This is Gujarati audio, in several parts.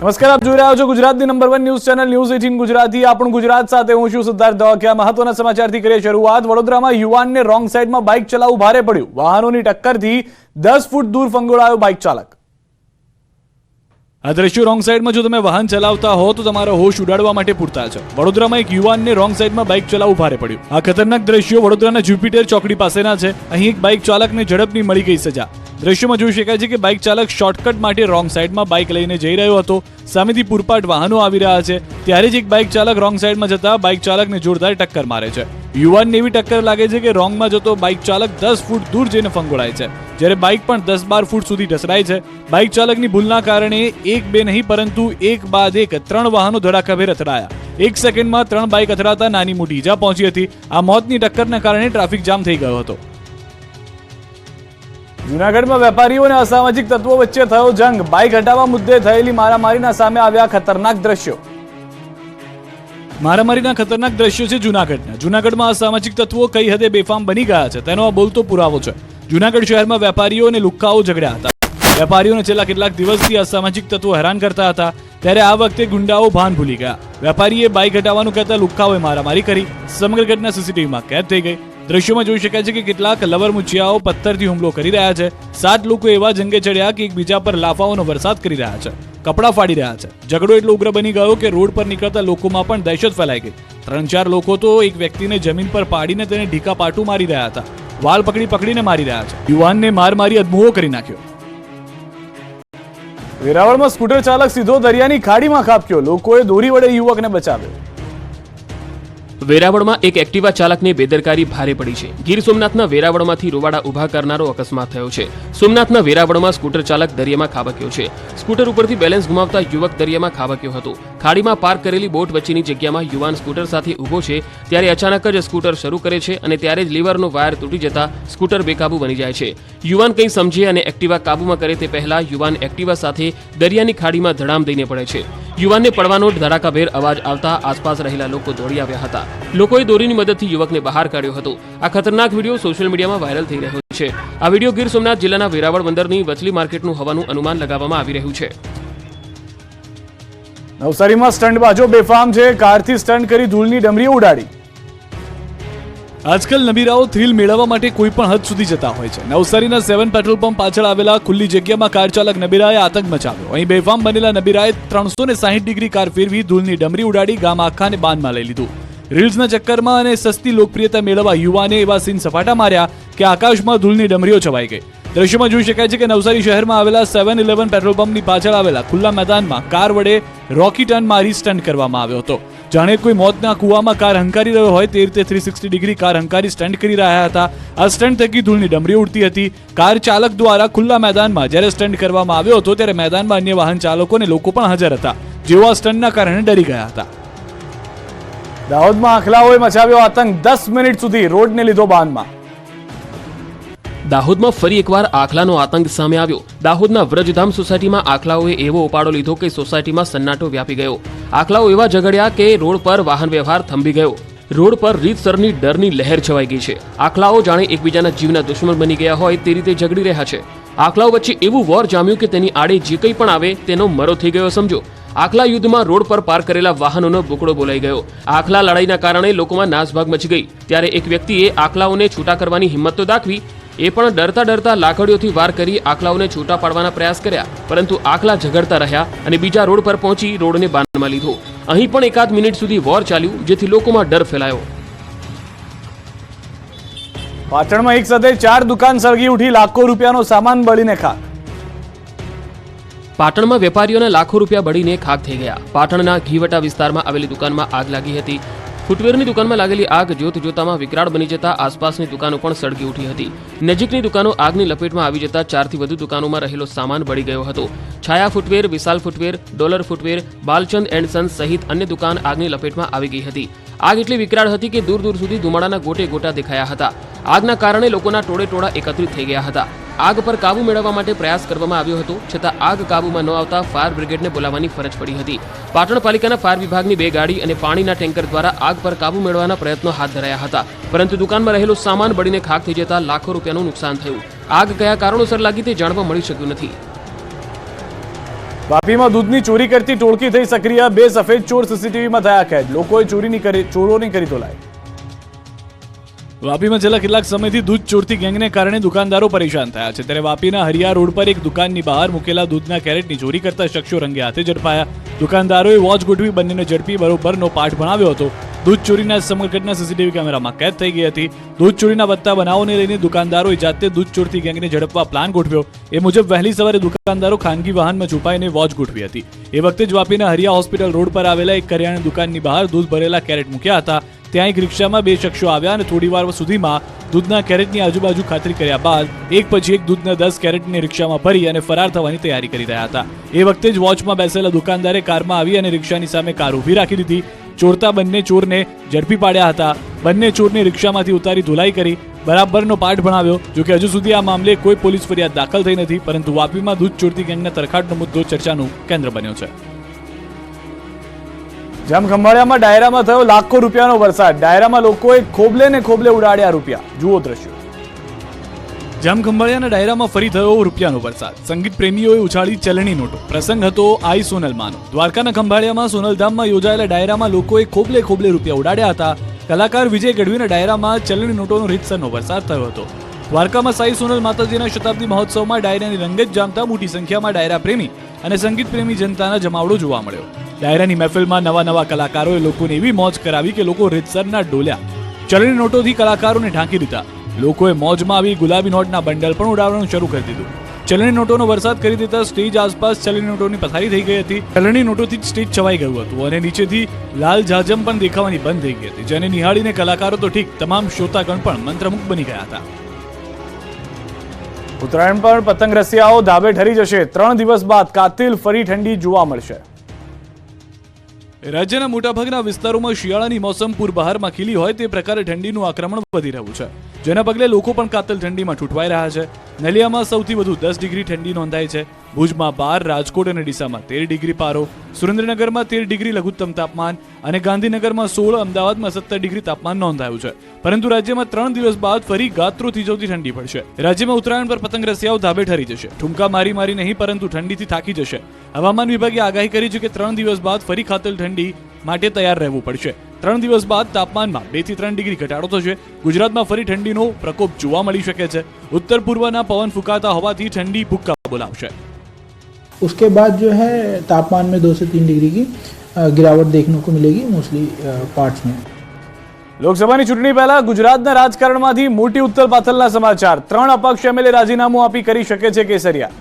નમસ્કાર, આપ જોઈ રહ્યા છો ગુજરાતની number 1 news channel news 18 Gujarati. આપણું ગુજરાત સાથે હું છું સિદ્ધાર્થ દવાકિયા. મહત્વના સમાચારથી કરીએ શરૂઆત. વડોદરામાં યુવાનને રોંગ સાઈડમાં બાઇક ચલાવવું ભારે પડ્યું. વાહનોની ટક્કરથી 10 ફૂટ દૂર ફંગોળાયો બાઇક ચાલક. આ દ્રશ્યો રોંગ સાઈડમાં જો તમે વાહન ચલાવતા હો તો તમારો હોશ ઉડાડવા માટે પૂરતા છે. વડોદરામાં એક યુવાનને રોંગ સાઈડમાં બાઇક ચલાવવું ભારે પડ્યું. આ ખતરનાક દ્રશ્યો વડોદરાના જ્યુપિટર ચોકડી પાસેના છે. અહીં એક બાઇક ચાલકને ઝડપની મળી ગઈ સજા. દ્રશ્યમાં જોઈ શકાય છે કે બાઇક ચાલક શોર્ટકટ માટે રોંગ સાઈડમાં બાઇક લઈને જઈ રહ્યો હતો. સામેથી પૂરપાટ વાહનો આવી રહ્યા છે ત્યારે જ એક બાઇક ચાલક રોંગ સાઈડમાં જતા બાઇક ચાલકને જોરદાર ટક્કર મારે છે. યુવાનને એવી ટક્કર લાગે છે કે રોંગમાં જતો બાઇક ચાલક 10 ફૂટ દૂર જઈને ફંગોળાય છે, જ્યારે બાઇક પણ 10-12 ફૂટ સુધી ઢસડાય છે. બાઇક ચાલકની ભૂલના કારણે એક બે નહીં પરંતુ એક બાદ એક 3 વાહનો ધડાકાભેર અથડાયા. 1 સેકન્ડમાં 3 બાઇક અથડાતા નાની મોટી ઈજા પહોંચી હતી. આ મોતની ટક્કરના કારણે ટ્રાફિક જામ થઈ ગયો હતો. જૂનાગઢમાં વેપારીઓ અને અસામાજિક તત્વો વચ્ચે થયો જંગ. બાઇક હટાવવા મુદ્દે થયેલી મારામારીના સામે આવ્યા ખતરનાક દ્રશ્યો. મારામારીના ખતરનાક દ્રશ્યો છે જૂનાગઢના. જૂનાગઢમાં અસામાજિક તત્વો કઈ હદે બેફામ બની ગયા છે તેનો આ બોલતો પુરાવો છે. જૂનાગઢ શહેરમાં વેપારીઓ અને લુખ્ખાઓ ઝઘડ્યા હતા. વેપારીઓને છેલ્લા કેટલાક દિવસથી અસામાજિક તત્વો હેરાન કરતા હતા ત્યારે આ વખતે ગુંડાઓ ભાન ભૂલી ગયા. વેપારીએ બાઇક હટાવવાનું કહેતા લુખ્ખાઓએ મારામારી કરી. સમગ્ર ઘટના સીસીટીવીમાં કેદ થઈ ગઈ. દ્રશ્યોમાં જોઈ શકાય છે કે કેટલાક લવરમુચિયાઓ પથ્થરથી હુમલો કરી રહ્યા છે. 7 લોકો એવા જંગે ચડ્યા કે એકબીજા પર લાફાઓનો વરસાદ કરી રહ્યા છે, કપડાં ફાડી રહ્યા છે. ઝઘડો એટલો ઉગ્ર બની ગયો કે રોડ પર નીકળતા લોકોમાં પણ દહેશત ફેલાઈ ગઈ. 3-4 લોકો તો એક વ્યક્તિને જમીન પર પાડીને તેને ઢીકા પાટું મારી રહ્યા હતા. વાળ પકડીને મારી રહ્યા છે. યુવાનને મારી અધમુઓ કરી નાખ્યો. વેરાવળમાં સ્કૂટર ચાલક સીધો દરિયાની ખાડીમાં ખાબક્યો. લોકોએ દોરી વડે યુવકને બચાવ્યો. વેરાવળમાં એક એક્ટિવા ચાલકને બેદરકારી ભારે પડી છે. ગીર સોમનાથના વેરાવળમાંથી રોવાડા ઉભા કરનારો અકસ્માત થયો છે. સોમનાથના વેરાવળમાં સ્કૂટર ચાલક દરિયામાં ખાબક્યો છે. સ્કૂટર ઉપરથી બેલેન્સ ગુમાવતા યુવક દરિયામાં ખાબક્યો હતો. ખાડીમાં પાર્ક કરેલી બોટ વચ્ચેની જગ્યામાં યુવાન સ્કૂટર સાથે ઊભો છે ત્યારે અચાનક જ સ્કૂટર શરૂ કરે છે અને ત્યારે જ લીવરનો વાયર તૂટી જતા સ્કૂટર બેકાબુ બની જાય છે. યુવાન કંઈ સમજે અને એક્ટિવા કાબુમાં કરે તે પહેલા યુવાન એક્ટિવા સાથે દરિયાની ખાડીમાં ધડામ દઈને પડે છે. યુવાનને પડવાનો ધડાકાભેર અવાજ આવતા આસપાસ રહેલા લોકો દોડી આવ્યા હતા. લોકોએ દોરીની મદદથી યુવકને બહાર કાઢ્યો હતો. આ ખતરનાક વિડીયો સોશિયલ મીડિયામાં વાયરલ થઈ રહ્યો છે. આ વિડીયો ગીર સોમનાથ જિલ્લાના વેરાવળ બંદરની વચલી માર્કેટનું હોવાનું અનુમાન લગાવવામાં આવી રહ્યું છે. નવસારીમાં સ્ટંટબાજો બેફામ છે. કારથી સ્ટન્ટ કરી ધૂળની ડમરીઓ ઉડાડી. આજકાલ નબીરાઓ થ્રિલ મેળવવા માટે કોઈ પણ હદ સુધી જતા હોય છે. નવસારીના 7 પેટ્રોલ પંપ પાછળ આવેલા ખુલ્લી જગ્યામાં કાર ચાલક નબીરાએ આતંક મચાવ્યો. અહીં બેફામ બનેલા નબીરાએ 360 ડિગ્રી કાર ફેરવી ધૂળની ડમરી ઉડાડી ગામ આખાને બાનમાં લઈ લીધું. રીલ્સના ચક્કરમાં અને સસ્તી લોકપ્રિયતા મેળવવા યુવાને એવા સીન સપાટા માર્યા કે આકાશમાં ધૂળની ડમરીઓ છવાઈ ગઈ. દ્રશ્યમાં જોઈ શકાય છે કે નવસારી શહેરમાં આવેલા 7-11 પેટ્રોલ પંપની પાછળ આવેલા ખુલ્લા મેદાનમાં કાર વડે રોકી ટર્ન મારી સ્ટન્ટ કરવામાં આવ્યો હતો. જાણે કોઈ મોતના કુવામાં કાર હંકારી રહ્યો હોય તે રીતે 360 ડિગ્રી કાર હંકારી સ્ટન્ટ કરી રહ્યા હતા. આ સ્ટન્ટ થકી ધૂળની ડમરીઓ ઉડતી હતી. કાર ચાલક દ્વારા ખુલ્લા મેદાનમાં જ્યારે સ્ટન્ટ કરવામાં આવ્યો હતો ત્યારે મેદાનમાં અન્ય વાહન ચાલકો અને લોકો પણ હાજર હતા, જેઓ આ સ્ટન્ટના કારણે ડરી ગયા હતા. દાહોદમાં આખલાઓએ મચાવ્યો આતંક. 10 મિનિટ સુધી રોડને લીધો બાનમાં. દાહોદમાં ફરી એકવાર આખલાનો આતંક સામે આવ્યો. દાહોદના વ્રજધામ સોસાયટીમાં આખલાઓએ એવો ઉપાડો લીધો કે સોસાયટીમાં સન્નાટો વ્યાપી ગયો. આખલાઓ એવા ઝઘડ્યા કે રોડ પર વાહન વ્યવહાર થંભી ગયો. રોડ પર રીતસરની ડરની લહેર છવાઈ ગઈ છે. આખલાઓ જાણે એકબીજાના જીવના દુશ્મન બની ગયા હોય તે રીતે ઝઘડી રહ્યા છે. આખલાઓ વચ્ચે એવું વોર જામ્યું કે તેની આડે જે કંઈ પણ આવે તેનો મરો થઈ ગયો સમજો. આખલા યુદ્ધમાં રોડ પર પાર્ક કરેલા વાહનોનો બુકડો બોલાઈ ગયો. આખલા લડાઈના કારણે લોકોમાં નાસભાગ મચી ગઈ. ત્યારે એક વ્યક્તિએ આખલાઓને છૂટા કરવાની હિંમત તો દાખવી, એ પણ ડરતા લાકડીઓથી વાર કરી આખલાઓને છૂટા પાડવાના પ્રયાસ કર્યા, પરંતુ આખલા ઝઘડતા રહ્યા અને બીજા રોડ પર પહોંચી રોડને બાનમાં લીધો. અહીં પણ 1 મિનિટ સુધી વોર ચાલ્યું, જેથી લોકોમાં ડર ફેલાયો. પાટણમાં એક સાથે 4 દુકાન સળગી ઉઠી. લાખો રૂપિયાનો સામાન બળીને ખાક. પાટણમાં વેપારીઓના લાખો રૂપિયા બળીને ખાક થઈ ગયા. પાટણના ઘીવટા વિસ્તારમાં આવેલી દુકાનમાં આગ લાગી હતી. ફૂટવેરની દુકાનમાં લાગેલી આગ જોતામાં વિકરાળ બની જતા આસપાસની દુકાનો પણ સળગી ઉઠી હતી. નજીકની દુકાનો આગની લપેટમાં આવી જતા 4થી વધુ દુકાનોમાં રહેલો સામાન બળી ગયો હતો. Chhaya footwear, Vishal footwear, Dollar footwear, Balchand and sons સહિત અન્ય દુકાન આગની લપેટમાં આવી ગઈ હતી. આગ એટલી વિકરાળ હતી કે દૂર સુધી ધુમાડાના ગોટે ગોટા દેખાયા હતા. આગના કારણે લોકોના ટોળે એકત્રિત થઈ ગયા હતા. આગ પર કાબુ મેળવવા માટે પ્રયાસ કરવામાં આવ્યો હતો, છતાં આગ કાબુમાં ન આવતા ફાયર બ્રિગેડને બોલાવવાની ફરજ પડી હતી. પાટણ પાલિકાના ફાયર વિભાગની 2 ગાડી અને પાણીના ટેન્કર દ્વારા આગ પર કાબુ મેળવવાના પ્રયત્નો હાથ ધરાયા હતા, પરંતુ દુકાનમાં રહેલો સામાન બળીને ખાખ થઈ જતા લાખો રૂપિયાનું નુકસાન થયું. આગ કયા કારણોસર લાગી તે જાણવા મળી શક્યું નથી. વાપીમાં દૂધની ચોરી કરતી ટોળકી થઈ સક્રિય, 2 સફેદ ચોર સીસીટીવીમાં થયા કેદ, લોકોએ ચોરોની કરી ધોલાઈ. વાપીમાં છેલ્લા કેટલાક સમયથી દૂધ ચોરતી ગેંગને કારણે દુકાનદારો પરેશાન થયા છે. ત્યારે વાપીના હરિયા રોડ પર એક દુકાનની બહાર મૂકેલા દૂધના કેરેટની ચોરી કરતા શખ્સો રંગે હાથે ઝડપાયા. દુકાનદારોએ વોચ ગોઠવી બંનેને ઝડપી બરોબરનો પાઠ ભણાવ્યો હતો. દૂધ ચોરીના સમગ્ર ઘટના સીસીટીવી કેમેરામાં કેદ થઈ ગઈ હતી. દૂધ ચોરીના વધતા બનાવોને લઈને દુકાનદારોએ જાતે દૂધ ચોરતી ગેંગને ઝડપવા પ્લાન ગોઠવ્યો. એ મુજબ વહેલી સવારે દુકાનદારો ખાનગી વાહનમાં છુપાઈને વોચ ગોઠવી હતી. એ વખતે જ વાપીના હરિયા હોસ્પિટલ રોડ પર આવેલા એક કરિયાણા દુકાનની બહાર દૂધ ભરેલા કેરેટ મૂક્યા હતા. ત્યાં એક રિક્ષામાં 2 શખ્સો આવ્યા અને થોડી વાર સુધીમાં દૂધના કેરેટની આજુબાજુ ખાતરી કર્યા બાદ એક પછી એક દૂધના 10 કેરેટને રિક્ષામાં ભરી અને ફરાર થવાની તૈયારી કરી રહ્યા હતા. એ વખતે જ વોચમાં બેસેલા દુકાનદારે કારમાં આવી અને રિક્ષાની સામે કાર ઊભી રાખી દીધી. ચોરતા બંને ચોરને ઝડપી પાડ્યા હતા. બંને ચોરને રિક્ષામાંથી ઉતારી ધોલાઈ કરી બરાબરનો પાઠ ભણાવ્યો. જોકે હજુ સુધી આ મામલે કોઈ પોલીસ ફરિયાદ દાખલ થઈ નથી, પરંતુ વાપીમાં દૂધ ચોરતી ગેંગના તરખાટનો મુદ્દો ચર્ચાનું કેન્દ્ર બન્યો છે. જામખંભાળિયામાં ડાયરામાં થયો લાખો રૂપિયાનો વરસાદ, ડાયરામાં લોકોએ ખોબલે ને ખોબલે ઉડાડ્યા રૂપિયા, જુઓ દ્રશ્યો. જામખંભાળિયાના ડાયરામાં ફરી થયો રૂપિયાનો વરસાદ, સંગીત પ્રેમીઓએ ઉછાળી ચલણી નોટો, પ્રસંગ હતો આઈ સોનલમાનો. દ્વારકાના ખંભાળિયામાં સોનલધામમાં યોજાયેલા ડાયરામાં લોકોએ ખોબલે ખોબલે રૂપિયા ઉડાડ્યા હતા. કલાકાર વિજય ગઢવીના ડાયરામાં ચલણી નોટોનો રીતસરનો વરસાદ થયો હતો. દ્વારકામાં સાઈ સોનલ માતાજીના શતાબ્દી મહોત્સવમાં ડાયરાની રંગત જામતા મોટી સંખ્યામાં ડાયરા પ્રેમી અને સંગીત પ્રેમી જનતાના જમાવડો જોવા મળ્યો. ડાયરાની મહેફિલમાં નવા કલાકારોએ લોકોને એવી મોજ કરાવી કે લોકો રીતસરના ડોલ્યા. ચલણી નોટોથી કલાકારોને ઢાંકી દીધા. લોકોએ મોજમાં આવી ગુલાબી નોટના બંડલ પણ ઉડાવવાનું શરૂ કરી દીધું. ચલણી નોટોનો વરસાદ કરી દેતા સ્ટેજ આસપાસ ચલણી નોટોની પથારી થઈ ગઈ હતી. ચલણી નોટોથી જ સ્ટેજ છવાઈ ગયું હતું અને નીચેથી લાલ જાજમ પણ દેખાવાની બંધ થઈ ગઈ હતી, જેને નિહાળીને કલાકારો તો ઠીક, તમામ શ્રોતાગણ પણ મંત્રમુગ્ધ બની ગયા હતા. ઉત્તરાયણ પર પતંગ રસિયાઓ ધાબે ઠરી જશે, 3 દિવસ બાદ કાતિલ ફરી ઠંડી જોવા મળશે. રાજ્યના મોટાભાગના વિસ્તારોમાં શિયાળાની મોસમ પૂરબહારમાં ખીલી હોય તે પ્રકારે ઠંડીનું આક્રમણ વધી રહ્યું છે, જેના પગલે લોકો પણ કાતિલ ઠંડીમાં ઠૂંઠવાઈ રહ્યા છે. નલિયામાં સૌથી વધુ 10 ડિગ્રી ઠંડી નોંધાઈ છે. ભુજમાં 12, રાજકોટ અને ડીસામાં 13 ડિગ્રી પારો, સુરેન્દ્રનગરમાં 13 ડિગ્રી લઘુત્તમ તાપમાન અને ગાંધીનગરમાં 16, અમદાવાદમાં 17 ડિગ્રી તાપમાન નોંધાયું છે. પરંતુ રાજ્યમાં 3 દિવસ બાદ ફરી ગાત્રો થીજવતી ઠંડી પડશે. રાજ્યમાં ઉત્તરાયણ પર પતંગ રસિયાઓ ધાબે ઠરી જશે. ઠુમકા મારી નહીં, પરંતુ ઠંડીથી થાકી જશે. હવામાન વિભાગે આગાહી કરી છે કે 3 દિવસ બાદ ફરી કાતિલ ઠંડી માટે તૈયાર રહેવું પડશે. 3 દિવસ બાદ તાપમાનમાં 2 થી 3 ડિગ્રી ઘટાડો થશે. ગુજરાતમાં ફરી ઠંડીનો પ્રકોપ જોવા મળી શકે છે. ઉત્તર પૂર્વના પવન ફૂંકાતા હોવાથી ઠંડી ભૂક્કા બોલાવશે. उसके बाद जो है तापमान में 2 से 3 डिग्री की गिरावट देखने को मिलेगी मोस्टली पार्ट्स में. લોકસભાની ચૂંટણી પહેલા ગુજરાતના રાજકારણમાંથી મોટી ઉથલપાથલના સમાચાર. 3 અપક્ષ એમએલએ રાજીનામું આપી કરી શકે છે કેસરિયા.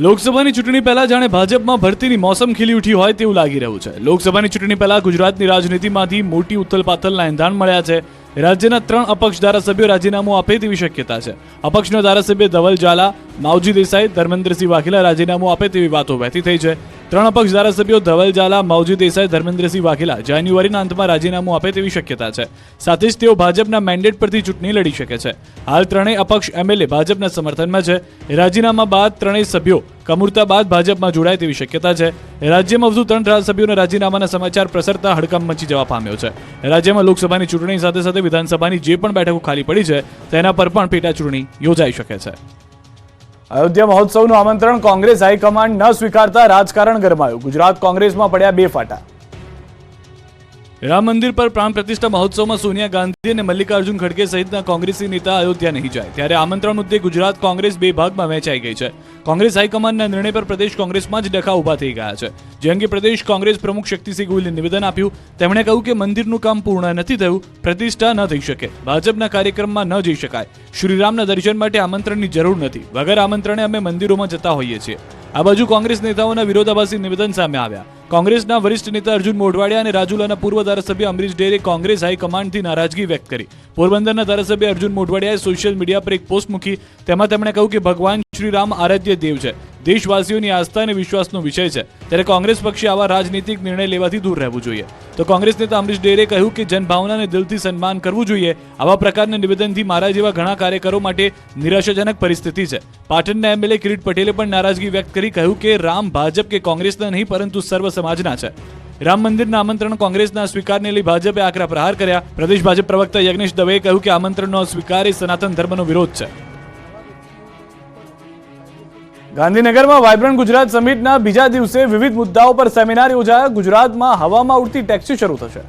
લોકસભાની ચૂંટણી પહેલા જાણે ભાજપમાં ભરતીની મોસમ ખીલી ઉઠી હોય તેવું લાગી રહ્યું છે. લોકસભાની ચૂંટણી પહેલા ગુજરાતની રાજનીતિમાંથી મોટી ઉથલપાથલના એંધાણ મળ્યા છે. રાજ્યના 3 અપક્ષ ધારાસભ્યો રાજીનામું આપે તેવી શક્યતા છે. અપક્ષના ધારાસભ્ય ધવલ ઝાલા, માવજી દેસાઈ, ધર્મેન્દ્રસિંહ વાઘેલા રાજીનામું આપે તેવી વાતો વહેતી થઈ છે. 3 અપક્ષ ધારાસભ્યો ધવલ ઝાલા, માવજી દેસાઈ, ધર્મેન્દ્રસિંહ વાઘેલા જાન્યુઆરીના અંતમાં રાજીનામું આપે તેવી શક્યતા છે. સાથે જ તેઓ ભાજપના મેન્ડેટ પરથી ચૂંટણી લડી શકે છે. હાલ 3 અપક્ષ એમએલએ ભાજપના સમર્થનમાં છે. રાજીનામા બાદ 3 સભ્યો કમુરતા બાદ ભાજપમાં જોડાય તેવી શક્યતા છે. રાજ્યમાં વધુ 3 ધારાસભ્યોના રાજીનામાના સમાચાર પ્રસરતા હડકંપ મચી જવા પામ્યો છે. રાજ્યમાં લોકસભાની ચૂંટણી સાથે સાથે વિધાનસભાની જે પણ બેઠકો ખાલી પડી છે તેના પર પણ પેટા ચૂંટણી યોજાઈ શકે છે. અયોધ્યા મહોત્સવનું આમંત્રણ કોંગ્રેસ હાઈકમાન્ડ ન સ્વીકારતા રાજકારણ ગરમાયું. ગુજરાત કોંગ્રેસમાં પડ્યા 2 ફાટા. રામ મંદિર પર પ્રાણ પ્રતિષ્ઠા મહોત્સવમાં સોનિયા ગાંધી અને મલ્લિકાર્જુન ખડગે સહિતના કોંગ્રેસી નેતા અયોધ્યા નહીં જાય, ત્યારે આમંત્રણ મુદ્દે ગુજરાત કોંગ્રેસ 2 ભાગમાં વહેંચાઈ ગઈ છે. કોંગ્રેસ હાઈકમાન્ડના નિર્ણય પર પ્રદેશ કોંગ્રેસમાં જ ડખા ઉભા થઈ ગયા છે. જે અંગે પ્રદેશ કોંગ્રેસ પ્રમુખ શક્તિસિંહ ગોહિલે નિવેદન આપ્યું. તેમણે કહ્યું કે મંદિરનું કામ પૂર્ણ નથી થયું, પ્રતિષ્ઠા ન થઈ શકે, ભાજપના કાર્યક્રમમાં ન જઈ શકાય, શ્રીરામના દર્શન માટે આમંત્રણની જરૂર નથી, વગર આમંત્રણે અમે મંદિરોમાં જતા હોઈએ છીએ. આ બાજુ કોંગ્રેસ નેતાઓના વિરોધાભાસી નિવેદન સામે આવ્યા. કોંગ્રેસના વરિષ્ઠ નેતા અર્જુન મોઢવાડિયા અને રાજુલાના પૂર્વ ધારાસભ્ય અમરીશ ડેરે કોંગ્રેસ હાઈકમાન્ડથી નારાજગી વ્યક્ત કરી. પોરબંદરના ધારાસભ્ય અર્જુન મોઢવાડિયાએ સોશિયલ મીડિયા પર એક પોસ્ટ મૂકી. તેમાં તેમણે કહ્યું કે ભગવાન શ્રી રામ આરાધ્ય દેવ છે, દેશવાસીઓની આસ્થા અને વિશ્વાસનો વિષય છે, ત્યારે કોંગ્રેસ પક્ષે આવા રાજનીતિક નિર્ણય લેવાથી દૂર રહેવું જોઈએ. તો કોંગ્રેસ નેતા અમરીશ ડેરે કહ્યું કે જનભાવનાને દિલથી સન્માન કરવું જોઈએ. આવા પ્રકારના નિવેદનથી મારા જેવા ઘણા કાર્યકરો માટે નિરાશાજનક પરિસ્થિતિ છે. પાટણના એમએલએ કિરીટ પટેલે પણ નારાજગી વ્યક્ત કરી કહ્યું કે રામ ભાજપ કે કોંગ્રેસના નહીં પરંતુ સર્વ સમાજના છે. રામ મંદિરના આમંત્રણ કોંગ્રેસના સ્વીકારને લઈ ભાજપે આકરા પ્રહાર કર્યા. પ્રદેશ ભાજપ પ્રવક્તા યજ્ઞેશ દવેએ કહ્યું કે આમંત્રણનો સ્વીકાર એ સનાતન ધર્મનો વિરોધ છે. ગાંધીનગરમાં વાયબ્રન્ટ ગુજરાત સમિટના બીજા દિવસે વિવિધ મુદ્દાઓ પર સેમિનાર યોજાયા. ગુજરાતમાં હવામાં ઉડતી ટેક્સી શરૂ થશે.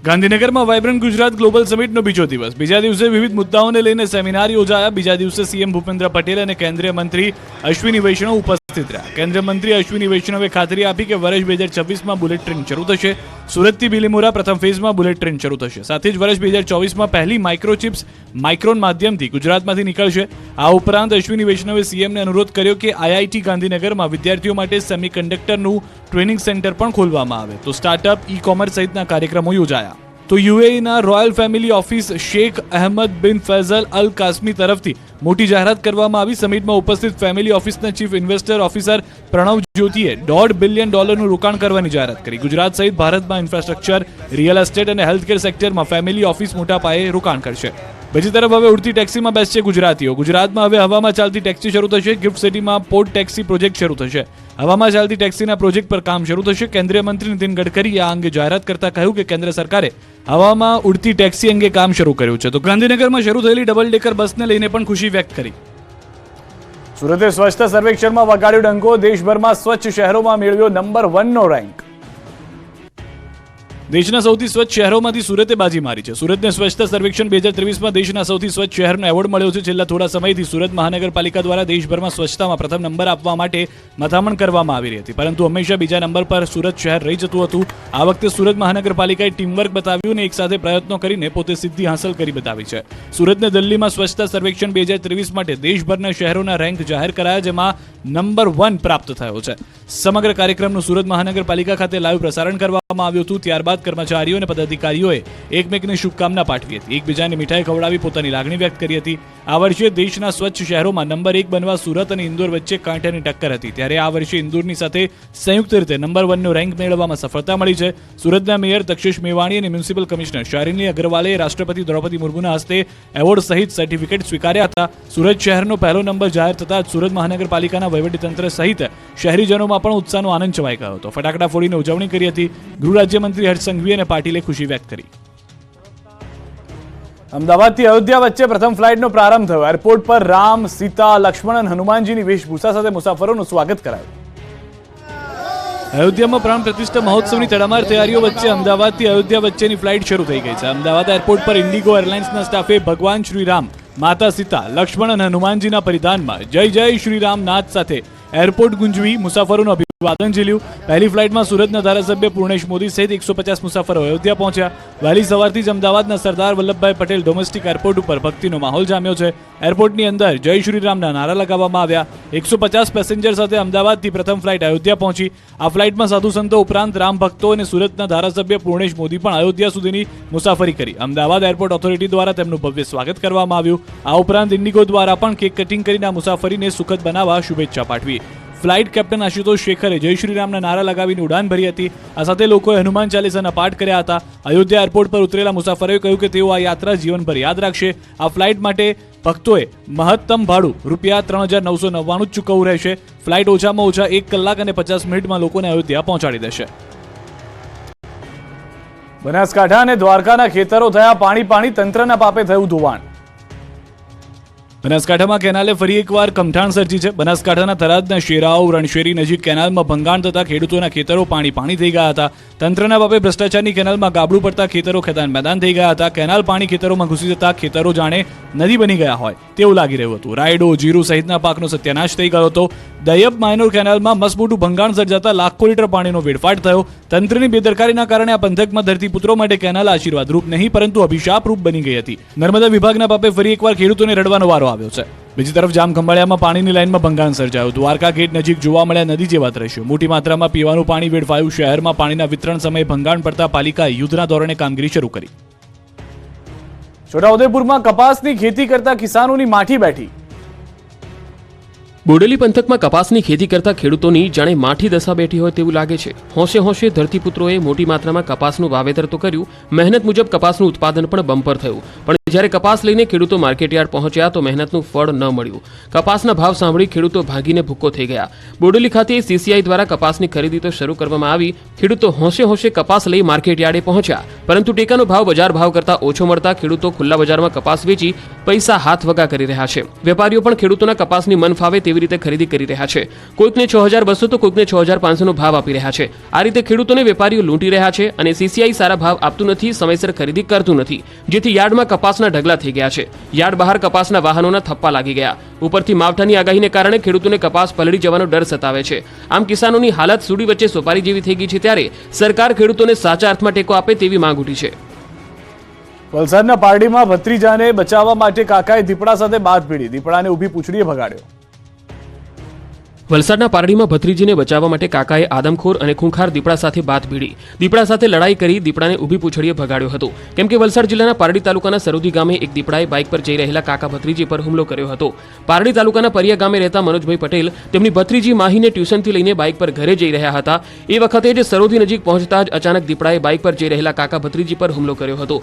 ગાંધીનગરમાં વાયબ્રન્ટ ગુજરાત ગ્લોબલ સમિટનો બીજો દિવસ. બીજા દિવસે વિવિધ મુદ્દાઓને લઈને સેમિનાર યોજાયા. બીજા દિવસે સીએમ ભૂપેન્દ્ર પટેલ અને કેન્દ્રીય મંત્રી અશ્વિની વૈષ્ણવ ઉપસ્થિત રહ્યા. કેન્દ્રીય મંત્રી અશ્વિની વૈષ્ણવે ખાતરી આપી કે વર્ષ 2026માં બુલેટ ટ્રેન શરૂ થશે. સુરતથી બિલીમોરા પ્રથમ ફેઝમાં બુલેટ ટ્રેન શરૂ થશે. સાથે જ વર્ષ 2024માં પહેલી માઇક્રોચિપ્સ માઇક્રોન માધ્યમથી ગુજરાતમાંથી નીકળશે. આ ઉપરાંત અશ્વિની વૈષ્ણવે સીએમને અનુરોધ કર્યો કે આઈઆઈટી ગાંધીનગરમાં વિદ્યાર્થીઓ માટે સેમિકન્ડક્ટરનું ટ્રેનિંગ સેન્ટર પણ ખોલવામાં આવે. તો સ્ટાર્ટઅપ, ઈ કોમર્સ સહિતના કાર્યક્રમો યોજાયા. તો યુએઈના royal family office Sheikh Ahmed bin Faisal અલ કાસમી તરફથી મોટી જાહેરાત કરવામાં આવી. સમિટમાં ઉપસ્થિત ફેમિલી ઓફિસના ચીફ ઇન્વેસ્ટર ઓફિસર પ્રણવ જ્યોતિએ $1.5 બિલિયન રોકાણ કરવાની જાહેરાત કરી. ગુજરાત સહિત ભારતમાં ઇન્ફ્રાસ્ટ્રક્ચર, રિયલ એસ્ટેટ અને હેલ્થકેર સેક્ટરમાં ફેમિલી ઓફિસ મોટા પાયે રોકાણ કરશે. બીજી તરફ હવે ઉડતી ટેક્સીમાં બેસશે ગુજરાતીઓ. ગુજરાતમાં હવે હવામાં ચાલતી ટેક્સી શરૂ થશે. ગિફ્ટ સિટીમાં પોર્ટ ટેક્સી પ્રોજેક્ટ શરૂ થશે. હવામાં ચાલતી ટેક્સીના પ્રોજેક્ટ પર કામ શરૂ થશે. કેન્દ્રીય મંત્રી નીતિન ગડકરીએ આ અંગે જાહેરાત કરતા કહ્યું કે કેન્દ્ર સરકારે હવામાં ઉડતી ટેક્સી અંગે કામ શરૂ કર્યું છે. તો ગાંધીનગરમાં શરૂ થયેલી ડબલ ડેકર બસને લઈને પણ ખુશી વ્યક્ત કરી. સુરતે સ્વચ્છતા સર્વેક્ષણમાં વગાડ્યો ડંકો. દેશભરમાં સ્વચ્છ શહેરોમાં મેળવ્યો નંબર 1 નો રેન્ક. દેશના સૌથી સ્વચ્છ શહેરોમાંથી સુરતે બાજી મારી છે. સુરતને સ્વચ્છતા સર્વેક્ષણ 2023માં દેશના સૌથી સ્વચ્છ શહેરનો એવોર્ડ મળ્યો છે. છેલ્લા થોડા સમયથી સુરત મહાનગરપાલિકા દ્વારા દેશભરમાં સ્વચ્છતામાં પ્રથમ નંબર આપવા માટે મથામણ કરવામાં આવી રહી હતી, પરંતુ હંમેશા બીજા નંબર પર સુરત શહેર રહી જતું હતું. આ વખતે સુરત મહાનગરપાલિકાએ ટીમવર્ક બતાવ્યું અને એકસાથે પ્રયત્નો કરીને પોતે સિદ્ધિ હાંસલ કરી બતાવી છે. સુરતને દિલ્હીમાં સ્વચ્છતા સર્વેક્ષણ 2023 માટે દેશભરના શહેરોના રેન્ક જાહેર કરાયા, જેમાં નંબર 1 પ્રાપ્ત થયો છે. સમગ્ર કાર્યક્રમનું સુરત મહાનગરપાલિકા ખાતે લાઈવ પ્રસારણ કરવામાં આવ્યું હતું. ત્યારબાદ કર્મચારીઓ અને પદાધિકારીઓએ એકમેકને શુભકામના પાઠવી હતી. એકબીજાને મીઠાઈ ખવડાવી પોતાની લાગણી વ્યક્ત કરી હતી. આ વર્ષે દેશના સ્વચ્છ શહેરોમાં નંબર 1 બનવા સુરત અને ઇન્દોર વચ્ચે કાંટાની ટક્કર હતી. ત્યારે આ વર્ષે ઇન્દોરની સાથે સંયુક્ત રીતે નંબર 1 નો રેન્ક મેળવવામાં સફળતા મળી છે. સુરતના મેયર તક્ષેશ મેવાણી અને મ્યુનિસિપલ કમિશનર શાલિની અગ્રવાલે રાષ્ટ્રપતિ દ્રૌપદી મુર્મુના હસ્તે એવોર્ડ સહિત સર્ટિફિકેટ સ્વીકાર્યા હતા. સુરત શહેરનો પહેલો નંબર જાહેર થતાં સુરત મહાનગરપાલિકાના વહીવટીતંત્ર સહિત શહેરીજનોમાં પણ ઉત્સાહનો આનંદ છવાઈ ગયો હતો. ફટાકડા ફોડીને ઉજવણી કરી હતી. ગૃહ રાજ્યમંત્રી હર્ષ સંઘવી અને પાટીલે ખુશી વ્યક્ત કરી. અમદાવાદથી અયોધ્યા વચ્ચે પ્રથમ ફ્લાઇટનો પ્રારંભ થયો. એરપોર્ટ પર રામ, સીતા, લક્ષ્મણ અને હનુમાનજીની વેશભૂષા સાથે મુસાફરોનું સ્વાગત કરાયું. અયોધ્યામાં પ્રાણ પ્રતિષ્ઠા મહોત્સવની તડામાર તૈયારીઓ વચ્ચે અમદાવાદથી અયોધ્યા વચ્ચેની ફ્લાઇટ શરૂ થઈ ગઈ છે. અમદાવાદ એરપોર્ટ પર ઇન્ડિગો એરલાઇન્સના સ્ટાફે ભગવાન શ્રી રામ, માતા સીતા, લક્ષ્મણ અને હનુમાનજીના પરિધાનમાં જય જય શ્રી રામ નાદ સાથે એરપોર્ટ ગુંજવી મુસાફરોનું અભિવાદન ઝીલ્યું. પહેલી ફ્લાઇટમાં સુરતના ધારાસભ્ય પૂર્ણેશ મોદી સહિત 150 મુસાફરો અયોધ્યા પહોંચ્યા. વહેલી સવારથી જ અમદાવાદના સરદાર વલ્લભભાઈ પટેલ ડોમેસ્ટિક એરપોર્ટ ઉપર ભક્તિનો માહોલ જામ્યો છે. એરપોર્ટની અંદર જય શ્રી રામના નારા લગાવવામાં આવ્યા. 150 પેસેન્જર સાથે અમદાવાદથી પ્રથમ ફ્લાઇટ અયોધ્યા પહોંચી. આ ફ્લાઇટમાં સાધુ સંતો ઉપરાંત રામ ભક્તો અને સુરતના ધારાસભ્ય પૂર્ણેશ મોદી પણ અયોધ્યા સુધીની મુસાફરી કરી. અમદાવાદ એરપોર્ટ ઓથોરિટી દ્વારા તેમનું ભવ્ય સ્વાગત કરવામાં આવ્યું. આ ઉપરાંત ઇન્ડિગો દ્વારા પણ કેક કટિંગ કરીને આ મુસાફરીને સુખદ બનાવવા શુભેચ્છા પાઠવી. ફ્લાઇટ કેપ્ટન આશુતોષ શેખરે જય શ્રી રામના નારા લગાવીને ઉડાન ભરી હતી. આ સાથે લોકોએ હનુમાન ચાલીસાના પાઠ કર્યા હતા. અયોધ્યા એરપોર્ટ પર ઉતરેલા મુસાફરોએ કહ્યું કે તેઓ આ યાત્રા જીવનભર યાદ રાખશે. આ ફ્લાઇટ માટે ભક્તોએ મહત્તમ ભાડું ₹3999 જ ચૂકવવું રહેશે. ફ્લાઇટ ઓછામાં ઓછા 1 કલાક અને 50 મિનિટમાં લોકોને અયોધ્યા પહોંચાડી દેશે. બનાસકાંઠા અને દ્વારકાના ખેતરો થયા પાણી. તંત્રના પાપે થયું ધોવાણ. બનાસકાંઠામાં કેનાલે ફરી એકવાર કમઠાણ સર્જી છે. બનાસકાંઠાના થરાદના શેરાવ, રણશેરી નજીક કેનાલમાં ભંગાણ થતા ખેડૂતોના ખેતરો પાણી થઈ ગયા હતા. તંત્રના બાબે ભ્રષ્ટાચારની કેનાલમાં ગાબડું પડતા ખેતરો ખેદાન મેદાન થઈ ગયા હતા. કેનાલ પાણી ખેતરોમાં ઘૂસી જતા ખેતરો જાણે નદી બની ગયા હોય તેવું લાગી રહ્યું હતું. રાયડો, જીરું સહિતના પાકનો સત્યાનાશ થઈ ગયો હતો. દયબ માયનોર કેનાલમાં મસમોટું ભંગાણ સર્જાતા લાખો લીટર પાણીનો વેડફાટ થયો. તંત્રની બેદરકારીના કારણે આ પંથકમાં ધરતીપુત્રો માટે કેનાલ આશીર્વાદરૂપ નહીં પરંતુ અભિશાપરૂપ બની ગઈ હતી. નર્મદા વિભાગના પાપે ફરી એકવાર ખેડૂતોને રડવાનો વારો આવ્યો છે. બીજી તરફ જામખંભાળિયામાં પાણીની લાઇનમાં ભંગાણ સર્જાયું. દ્વારકા ગેટ નજીક જોવા મળ્યા નદી જેવા દ્રશ્યો. મોટી માત્રામાં પીવાનું પાણી વેડફાયું. શહેરમાં પાણીના વિતરણ સમયે ભંગાણ પડતા પાલિકાએ યુદ્ધના ધોરણે કામગીરી શરૂ કરી. છોટાઉદેપુરમાં કપાસની ખેતી કરતા કિસાનોની માઠી બેઠી. બોડેલી પંથકમાં કપાસની ખેતી કરતા ખેડૂતોની જાણે માઠી દશા બેઠી હોય તેવું લાગે છે. હોંશે હોંશે ધરતીપુત્રોએ મોટી માત્રામાં કપાસનું વાવેતર તો કર્યું, મહેનત મુજબ કપાસનું ઉત્પાદન પણ બમ્પર થયું, પણ જ્યારે કપાસ લઈને ખેડૂતો માર્કેટયાર્ડ પહોંચ્યા તો મહેનતનું ફળ ન મળ્યું. કપાસના ભાવ સાંભળી ખેડૂતો ભાગીને ભૂક્કો થઈ ગયા. બોડેલી ખાતે CCI દ્વારા કપાસની ખરીદી તો શરૂ કરવામાં આવી. ખેડૂતો હોંશે હોંશે કપાસ લઈ માર્કેટયાર્ડે પહોંચ્યા, પરંતુ ટેકાનો ભાવ બજાર ભાવ કરતાં ઓછો મળતા ખેડૂતો ખુલ્લા બજારમાં કપાસ વેચી પૈસા હાથ વગા કરી રહ્યા છે. વેપારીઓ પણ ખેડૂતોના કપાસની મન ફાવે તેવી રીતે ખરીદી કરી રહ્યા છે. કોઈકને 6200 તો કોઈકને 6500 નો ભાવ આપી રહ્યા છે. આ રીતે ખેડૂતોને વેપારીઓ લૂંટી રહ્યા છે અને CCI સારા ભાવ આપતું નથી, સમયસર ખરીદી કરતું નથી, જેથી યાર્ડમાં કપાસના ઢગલા થઈ ગયા છે. યાર્ડ બહાર કપાસના વાહનોના થપ્પા લાગી ગયા. ઉપરથી માવઠાની આગાહીને કારણે ખેડૂતોને કપાસ પલળી જવાનો ડર સતાવે છે. આમ કિસાનોની હાલત સુડી વચ્ચે સોપારી જેવી થઈ ગઈ છે. ત્યારે સરકાર ખેડૂતોને સાચા અર્થમાં ટેકો આપે તેવી માંગ ઉઠી છે. વલસાડના પારડીમાં ભત્રીજાને બચાવવા માટે કાકાએ દીપડા સાથે બાથ ભીડી, દીપડાને ઊભી પૂંછડીએ ભગાડ્યો. વલસાડના પારડીમાં ભત્રીજીને બચાવવા માટે કાકાએ આદમખોર અને ખૂંખાર દીપડા સાથે બાથ ભીડી, દીપડા સાથે લડાઈ કરી દીપડાને ઊભી પૂંછડીએ ભગાડ્યો હતો. કેમ કે વલસાડ જિલ્લાના પારડી તાલુકાના સરોદી ગામે એક દીપડાએ બાઇક પર જઈ રહેલા કાકા ભત્રીજી પર હુમલો કર્યો હતો. પારડી તાલુકાના પરિયા ગામે રહેતા મનોજભાઈ પટેલ તેમની ભત્રીજી માહીને ટ્યુશનથી લઈને બાઇક પર ઘરે જઈ રહ્યા હતા. એ વખતે જ સરોદી નજીક પહોંચતા જ અચાનક દીપડાએ બાઇક પર જઈ રહેલા કાકા ભત્રીજી પર હુમલો કર્યો હતો.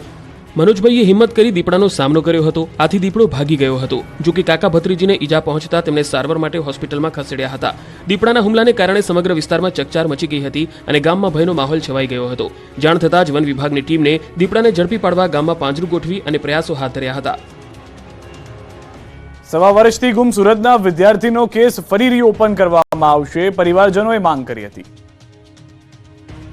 મનોજભાઈએ હિંમત કરી દીપડાનો સામનો કર્યો હતો. આથી દીપડો ભાગી ગયો હતો. જો કે કાકા ભત્રીજીને ઈજા પહોંચતા તેમને સારવાર માટે હોસ્પિટલમાં ખસેડ્યા હતા. દીપડાના હુમલાને કારણે સમગ્ર વિસ્તારમાં ચકચાર મચી ગઈ હતી અને ગામમાં ભયનો માહોલ છવાઈ ગયો હતો. જાણ થતાં જ વન વિભાગની ટીમને દીપડાને ઝડપી પાડવા ગામમાં પાંજરું ગોઠવી અને પ્રયાસો હાથ ધર્યા હતા. સવા વર્ષથી ગુમ સુરતના વિદ્યાર્થીનો કેસ ફરી રીઓપન કરવામાં આવશે, પરિવારજનોએ માંગ કરી હતી.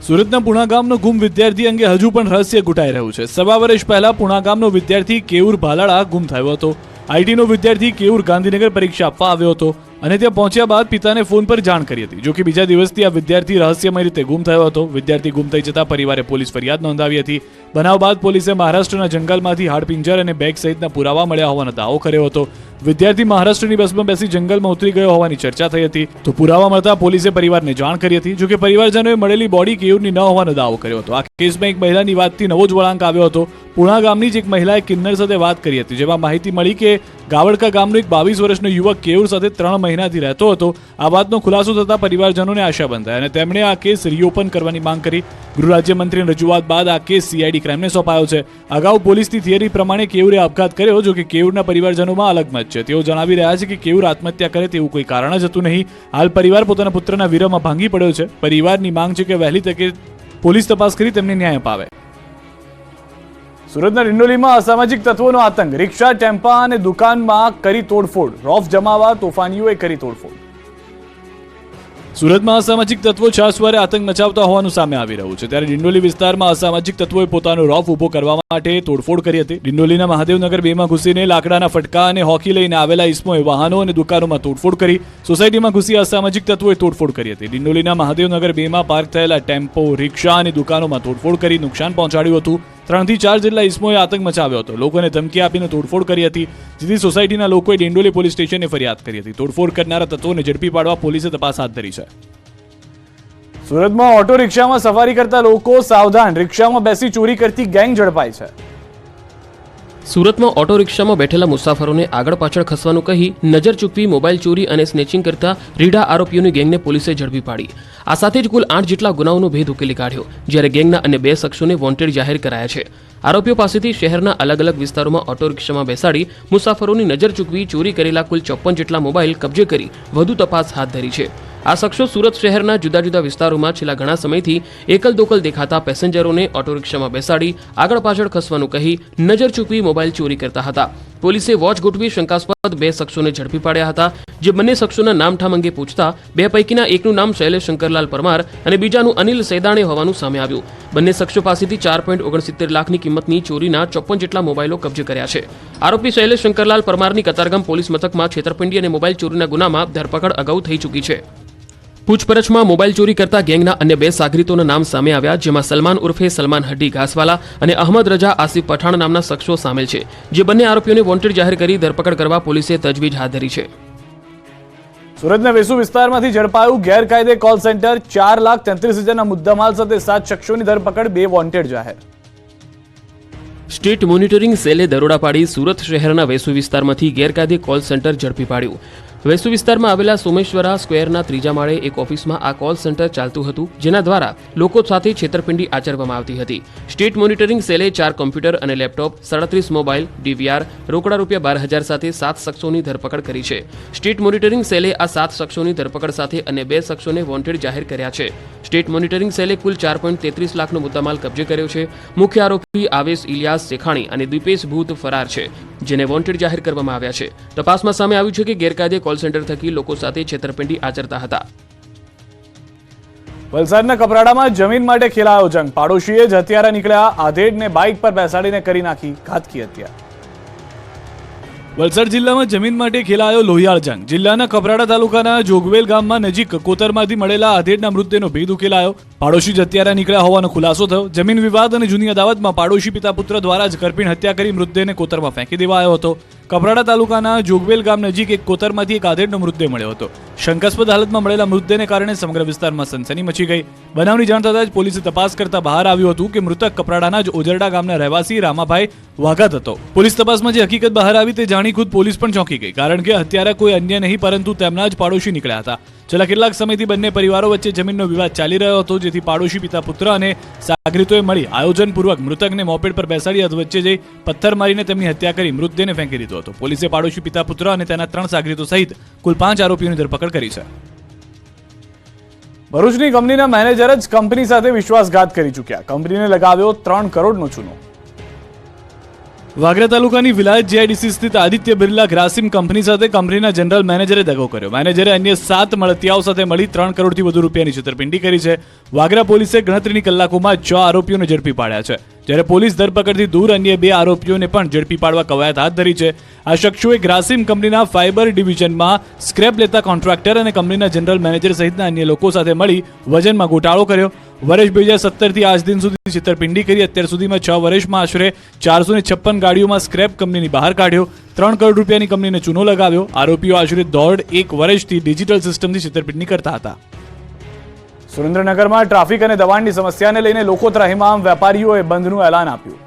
સુરતના પુણા ગામનો ગુમ વિદ્યાર્થી અંગે હજુ પણ રહસ્ય ઘૂંટાઈ રહ્યું છે. સવા વર્ષ પહેલા પુણા ગામનો વિદ્યાર્થી કેયુર ભાલાળા ગુમ થયો હતો. આઈટીનો વિદ્યાર્થી કેયુર ગાંધીનગર પરીક્ષા આપવા આવ્યો હતો અને ત્યાં પહોંચ્યા બાદ પિતાને ફોન પર જાણ કરી હતી. જો કે બીજા દિવસથી આ વિદ્યાર્થી રહસ્યમય રીતે ગુમ થયો હતો. વિદ્યાર્થી ગુમ થઈ જતા પરિવારે પોલીસ ફરિયાદ નોંધાવી હતી. બનાવ બાદ પોલીસે મહારાષ્ટ્રના જંગલમાંથી હાડપિંજર અને બેગ સહિતના પુરાવા મળ્યા હોવાનો દાવો કર્યો હતો. વિદ્યાર્થી મહારાષ્ટ્રની બસમાં બેસી જંગલમાં ઉતરી ગયો હોવાની ચર્ચા થઈ હતી. તો પુરાવા મળતા પોલીસે પરિવારને જાણ કરી હતી. જો કે પરિવારજનોએ મળેલી બોડી કેયુરની ન હોવાનો દાવો કર્યો હતો. આ કેસમાં એક મહિલાની વાતથી નવો જ વળાંક આવ્યો હતો. પુણા ગામની જ એક મહિલાએ કિન્નર સાથે વાત કરી હતી, જેમાં માહિતી મળી કે ગાવડકા ગામનો એક 22 વર્ષનો યુવક કેયુર સાથે 3 મહિનાથી રહેતો હતો. આ વાતનો ખુલાસો થતા પરિવારજનોને આશા બંધાઈ અને તેમણે આ કેસ રીઓપન કરવાની માંગ કરી. ગૃહ રાજ્યમંત્રીની રજૂઆત બાદ આ કેસ CID ક્રાઇમને સોંપાયો છે. અગાઉ પોલીસની થિયરી પ્રમાણે કેયુરે આપઘાત કર્યો. જો કે કેયુરના પરિવારજનોમાં અલગ મત છે. તેઓ જણાવી રહ્યા છે કે કેયુર આત્મહત્યા કરે તેવું કોઈ કારણ જ હતું નહીં. હાલ પરિવાર પોતાના પુત્રના વિરહમાં ભાંગી પડ્યો છે. પરિવારની માંગ છે કે વહેલી તકે પોલીસ તપાસ કરી તેમને ન્યાય અપાવે. સુરતના ડિંડોલીમાં અસામાજિક તત્વોનો આતંક, રિક્ષા, ટેમ્પા અને દુકાનમાં કરી તોડફોડ, રોફ જમાવવા તોફાનીઓએ કરી તોડફોડ. સુરતમાં અસામાજિક તત્વો છાસવારે આતંક મચાવતા હોવાનું સામે આવી રહ્યું છે. ત્યારે ડિંડોલી વિસ્તારમાં અસામાજિક તત્વોએ પોતાનો રોફ ઉભો કરવા માટે તોડફોડ કરી હતી. ડિંડોલીના મહાદેવનગર 2 માં ઘૂસીને લાકડાના ફટકા અને હોકી લઈને આવેલા ઇસમોએ વાહનો અને દુકાનોમાં તોડફોડ કરી. સોસાયટીમાં ઘૂસી અસામાજિક તત્વોએ તોડફોડ કરી હતી. ડિંડોલીના મહાદેવનગર 2 માં પાર્ક થયેલા ટેમ્પો, રિક્ષા અને દુકાનોમાં તોડફોડ કરી નુકસાન પહોંચાડ્યું હતું. 3 થી 4 જેટલા ઇસમોએ આતંક મચાવ્યો હતો. લોકોને ધમકી આપીને તોડફોડ કરી હતી, જેથી સોસાયટીના લોકોએ ડિંડોલી પોલીસ સ્ટેશને ફરિયાદ કરી હતી. તોડફોડ કરનારા તત્વોને ઝડપી પાડવા પોલીસે તપાસ હાથ ધરી છે. સુરતમાં ઓટો રિક્ષામાં સવારી કરતા લોકો સાવધાન, રિક્ષામાં બેસી ચોરી કરતી ગેંગ ઝડપાઈ છે. સુરતમાં ઓટો રિક્ષામાં બેઠેલા મુસાફરોને આગળ પાછળ ખસવાનું કહી નજર ચૂકવી મોબાઈલ ચોરી અને સ્નેચિંગ કરતા રીઢા આરોપીઓની ગેંગને પોલીસે ઝડપી પાડી. આ સાથે જ કુલ 8 જેટલા ગુનાઓનો ભેદ ઉકેલી કાઢ્યો, જ્યારે ગેંગના અન્ય 2 શખ્સોને વોન્ટેડ જાહેર કરાયા છે. આરોપીઓ પાસેથી શહેરના અલગ અલગ વિસ્તારોમાં ઓટો રિક્ષામાં બેસાડી મુસાફરોની નજર ચૂકવી ચોરી કરેલા કુલ 54 જેટલા મોબાઈલ કબજે કરી વધુ તપાસ હાથ ધરી છે. આ શખ્સો સુરત શહેરના જુદા જુદા વિસ્તારોમાં છેલ્લા ઘણા સમયથી એકલ દોકલ દેખાતા પેસેન્જરોને ઓટો રિક્ષામાં બેસાડી આગળ પાછળ ખસવાનું કહી નજર ચૂકવી મોબાઈલ ચોરી કરતા હતા. પોલીસે વોચ ગોઠવી શંકાસ્પદ 2 શખ્સોને ઝડપી પાડ્યા હતા. જે બંને શખ્સોના નામઠામ અંગે પૂછતા 2 પૈકીના એકનું નામ શૈલેષ શંકરલાલ પરમાર અને બીજાનું અનિલ સૈદાણે હોવાનું સામે આવ્યું. બંને શખ્સો પાસેથી 4.69 લાખની કિંમતની ચોરીના 54 જેટલા મોબાઈલો કબજે કર્યા છે. આરોપી શૈલેષ શંકરલાલ પરમારની કતારગામ પોલીસ મથકમાં છેતરપિંડી અને મોબાઈલ ચોરીના ગુનામાં ધરપકડ અગાઉ થઈ ચૂકી છે. પૂછપરછમાં મોબાઈલ ચોરી કરતા ગેંગના અન્ય 2 સાગરીતોના નામ સામે આવ્યા, જેમાં સલમાન ઉર્ફે સલમાન હડ્ડી ઘાસવાલા અને અહમદ રજા આસિફ પઠાણ નામના શખ્સો સામેલ છે. જે બંને આરોપીઓને વોન્ટેડ જાહેર કરી ધરપકડ કરવા પોલીસે તજવીજ હાથ ધરી છે. સુરતના વેસુ વિસ્તારમાંથી ઝડપાયું ગેરકાયદે કોલ સેન્ટર, 4,33,000ના મુદ્દામાલ સાથે 7 શખ્સોની ધરપકડ, 2 વોન્ટેડ જાહેર. સ્ટેટ મોનિટરિંગ સેલે દરોડા પાડી સુરત શહેરના વેસુ વિસ્તારમાંથી ગેરકાયદે કોલ સેન્ટર ઝડપી પાડ્યું. વેસુ વિસ્તારમાં આવેલા સોમેશ્વરા સ્ક્વેરના ત્રીજા માળે એક ઓફિસમાં આ કોલ સેન્ટર ચાલતું હતું, જેના દ્વારા લોકો સાથે છેતરપિંડી આચરવામાં આવતી હતી. સ્ટેટ મોનિટરિંગ સેલે 4 કોમ્પ્યુટર અને લેપટોપ, 37 મોબાઈલ, ડીવીઆર, રોકડા રૂપિયા 12,000 સાથે 7 શખ્સોની ધરપકડ કરી છે. સ્ટેટ મોનિટરિંગ સેલે આ 7 શખ્સોની ધરપકડ સાથે અન્ય 2 શખ્સોને વોન્ટેડ જાહેર કર્યા છે. સ્ટેટ મોનિટરિંગ સેલે કુલ 4.33 લાખનો મુદ્દામાલ કબજે કર્યો છે. મુખ્ય આરોપી આવેશ ઇલિયાસ શેખાણી અને દીપેશ ભૂત ફરાર છે, જેને વોન્ટેડ જાહેર કરવામાં આવ્યા છે. તપાસમાં સામે આવ્યું છે કે ગેરકાયદે કોલ સેન્ટર થકી લોકો સાથે છેતરપિંડી આચરતા હતા. વલસાડના કપરાડામાં જમીન માટે ખેલાયો જંગ. પાડોશીએ જ હત્યારા નીકળ્યા. આધેડને બાઇક પર બેસાડીને કરી નાખી ઘાતકી હત્યા. વલસાડ જિલ્લામાં જમીન માટે ખેલાયો લોહિયાળ જંગ. જિલ્લાના કપરાડા તાલુકાના જોગવેલ ગામમાં નજીક કોતરમાંથી મળેલા આધેડના મૃતદેહનો ભેદ ઉકેલાયો. પાડોશી જ હત્યારા નીકળ્યા હોવાનો ખુલાસો થયો. જમીન વિવાદ અને જૂની અદાવતમાં પાડોશી પિતા પુત્ર દ્વારા જ કરપીણ હત્યા કરી મૃતદેહને કોતરમાં ફેંકી દેવાયો હતો. કપરાડા તાલુકાના જોગવેલ ગામ નજીક એક કોતરમાંથી એક આધેડનો મૃતદેહ મળ્યો હતો. શંકાસ્પદ હાલતમાં મળેલા મૃતદેહને કારણે સમગ્ર વિસ્તારમાં સનસની મચી ગઈ. બનાવની જાણ થતાં જ પોલીસે તપાસ કરતા બહાર આવ્યું હતું કે મૃતક કપરાડાના જ ઓજરડા ગામના રહેવાસી રામાભાઈ વાઘાત હતો. પોલીસ તપાસમાં જે હકીકત બહાર આવી તે જાણી ખુદ પોલીસ પણ ચોંકી ગઈ, કારણ કે હત્યારા કોઈ અન્ય નહીં પરંતુ તેમના જ પાડોશી નીકળ્યા હતા. છેલ્લા કેટલાક સમયથી બંને પરિવારો વચ્ચે જમીનનો વિવાદ ચાલી રહ્યો હતો, જેથી પાડોશી પિતા પુત્ર અને સાગરીતોએ મળી આયોજનપૂર્વક મૃતકને મોપેડ પર બેસાડી વચ્ચે જઈ પથ્થર મારીને તેમની હત્યા કરી મૃતદેહને ફેંકી દીધો હતો. પોલીસે પાડોશી પિતા પુત્ર અને તેના 3 સાગરીતો સહિત કુલ 5 આરોપીઓની ધરપકડ કરી છે. ભરૂચની કંપનીના મેનેજર જ કંપની સાથે વિશ્વાસઘાત કરી ચૂક્યા. કંપનીને લગાવ્યો 3 કરોડનો ચૂનો. વાગરા તાલુકાની વિલાયત જીઆઈડીસી સ્થિત આદિત્ય બિરલા ગ્રાસિમ કંપની સાથે કંપનીના જનરલ મેનેજરે દગો કર્યો. મેનેજરે અન્ય 7 મળતિયાઓ સાથે મળી 3 કરોડથી વધુ રૂપિયાની છેતરપિંડી કરી છે. વાગરા પોલીસે ગણતરીની કલાકોમાં 6 આરોપીઓને ઝડપી પાડ્યા છે, જ્યારે પોલીસ ધરપકડથી દૂર અન્ય 2 આરોપીઓને પણ ઝડપી પાડવા કવાયત હાથ ધરી છે. આ શખ્સોએ ગ્રાસિમ કંપનીના ફાઇબર ડિવિઝનમાં સ્ક્રેપ લેતા કોન્ટ્રાક્ટર અને કંપનીના જનરલ મેનેજર સહિતના અન્ય લોકો સાથે મળી વજનમાં ગોટાળો કર્યો. વર્ષ 2017થી આજ દિન સુધી છેતરપિંડી કરી અત્યાર સુધીમાં 6 વર્ષમાં આશરે 456 ગાડીઓમાં સ્ક્રેપ કંપનીની બહાર કાઢ્યો. 3 કરોડ રૂપિયાની કંપનીને ચૂનો લગાવ્યો. આરોપીઓ આશરે 1.5 વર્ષથી ડિજિટલ સિસ્ટમથી છેતરપિંડી કરતા હતા. સુરેન્દ્રનગરમાં ટ્રાફિક અને દબાણની સમસ્યાને લઈને લોકો ત્રાહિમામ. વેપારીઓએ બંધનું એલાન આપ્યું.